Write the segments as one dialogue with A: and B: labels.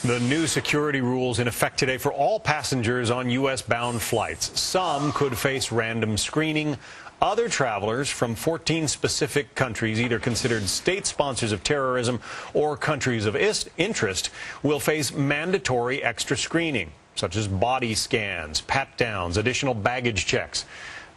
A: The new security rules in effect today for all passengers on U.S.-bound flights. Some could face random screening. Other travelers from 14 specific countries, either considered state sponsors of terrorism or countries of interest, will face mandatory extra screening, such as body scans, pat-downs, additional baggage checks.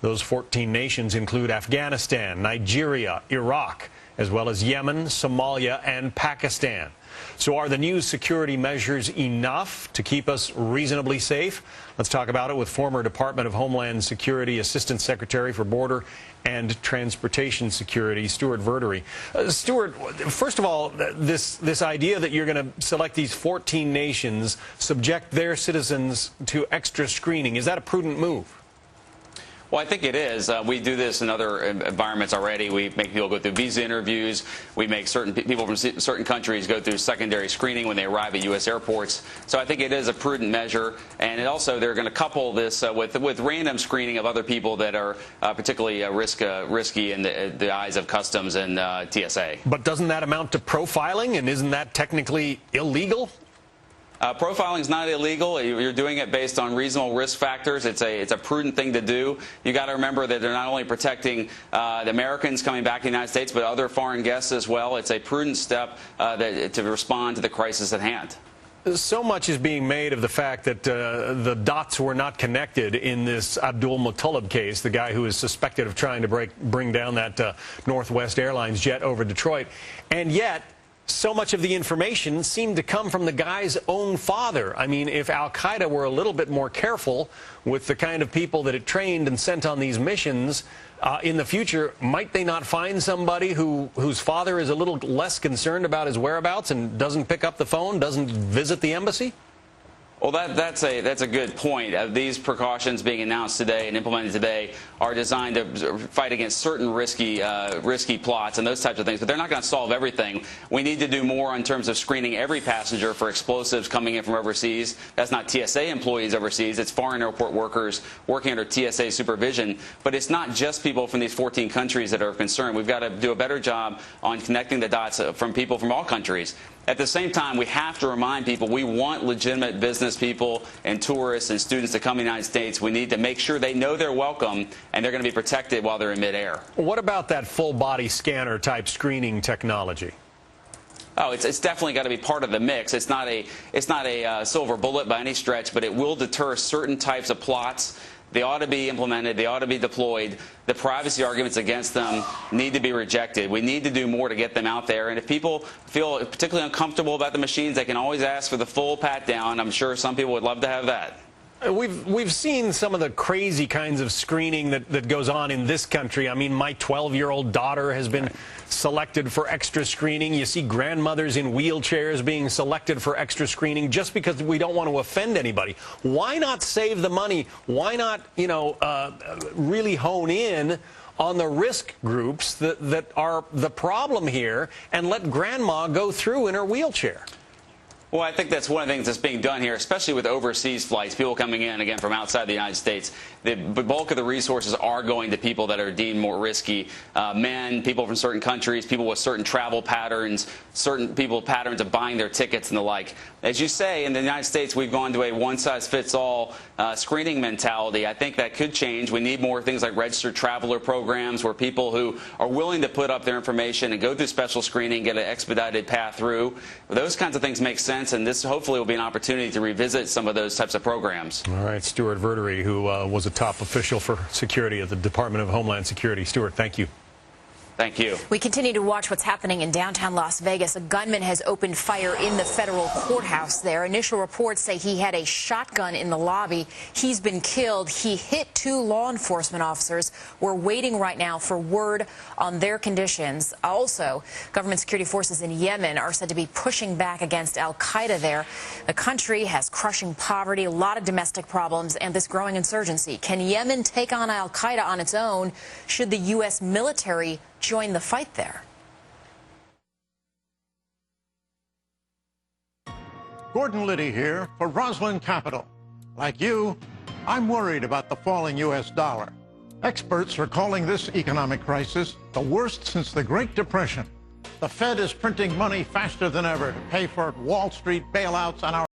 A: Those 14 nations include Afghanistan, Nigeria, Iraq, as well as Yemen, Somalia, and Pakistan. So are the new security measures enough to keep us reasonably safe? Let's talk about it with former Department of Homeland Security Assistant Secretary for Border and Transportation Security, Stewart Verdery. Stewart, first of all, this idea that you're going to select these 14 nations, subject their citizens to extra screening, is that a prudent move?
B: Well, I think it is. We do this in other environments already. We make people go through visa interviews. We make certain people from certain countries go through secondary screening when they arrive at U.S. airports. So I think it is a prudent measure. And also, they're going to couple this with random screening of other people that are particularly risky in the eyes of Customs and TSA.
A: But doesn't that amount to profiling? And isn't that technically illegal?
B: Profiling is not illegal. You're doing it based on reasonable risk factors. It's a prudent thing to do. You got to remember that they're not only protecting the Americans coming back to the United States, but other foreign guests as well. It's a prudent step to respond to the crisis at hand.
A: So much is being made of the fact that the dots were not connected in this Abdul Muttalib case, the guy who is suspected of trying to bring down that Northwest Airlines jet over Detroit. And yet, so much of the information seemed to come from the guy's own father. I mean, if al-Qaeda were a little bit more careful with the kind of people that it trained and sent on these missions in the future, might they not find somebody whose father is a little less concerned about his whereabouts and doesn't pick up the phone, doesn't visit the embassy?
B: Well, that's a good point. These precautions being announced today and implemented today are designed to fight against certain risky plots and those types of things, but they're not going to solve everything. We need to do more in terms of screening every passenger for explosives coming in from overseas. That's not TSA employees overseas. It's foreign airport workers working under TSA supervision. But it's not just people from these 14 countries that are concerned. We've got to do a better job on connecting the dots from people from all countries. At the same time, we have to remind people we want legitimate business people and tourists and students to come to the United States. We need to make sure they know they're welcome and they're going to be protected while they're in midair.
A: What about that full-body scanner type screening technology?
B: Oh, it's definitely got to be part of the mix. It's not a silver bullet by any stretch, but it will deter certain types of plots. They ought to be implemented. They ought to be deployed. The privacy arguments against them need to be rejected. We need to do more to get them out there. And if people feel particularly uncomfortable about the machines, they can always ask for the full pat-down. I'm sure some people would love to have that.
A: We've seen some of the crazy kinds of screening that goes on in this country. I mean, my 12-year-old daughter has been selected for extra screening. You see grandmothers in wheelchairs being selected for extra screening just because we don't want to offend anybody. Why not save the money? Why not, really hone in on the risk groups that are the problem here and let grandma go through in her wheelchair?
B: Well, I think that's one of the things that's being done here, especially with overseas flights, people coming in, again, from outside the United States. The bulk of the resources are going to people that are deemed more risky. Men, people from certain countries, people with certain travel patterns, certain patterns of buying their tickets and the like. As you say, in the United States, we've gone to a one-size-fits-all screening mentality. I think that could change. We need more things like registered traveler programs where people who are willing to put up their information and go through special screening, get an expedited path through. Those kinds of things make sense. And this hopefully will be an opportunity to revisit some of those types of programs.
A: All right, Stewart Verdery, who was a top official for security at the Department of Homeland Security. Stewart, thank you.
B: Thank you.
C: We continue to watch what's happening in downtown Las Vegas. A gunman has opened fire in the federal courthouse there. Initial reports say he had a shotgun in the lobby. He's been killed. He hit 2 law enforcement officers. We're waiting right now for word on their conditions. Also, government security forces in Yemen are said to be pushing back against al-Qaeda there. The country has crushing poverty, a lot of domestic problems, and this growing insurgency. Can Yemen take on al-Qaeda on its own? Should the U.S. military join the fight there?
D: Gordon Liddy here for Roslyn Capital. Like you, I'm worried about the falling U.S. dollar. Experts are calling this economic crisis the worst since the Great Depression. The Fed is printing money faster than ever to pay for Wall Street bailouts on our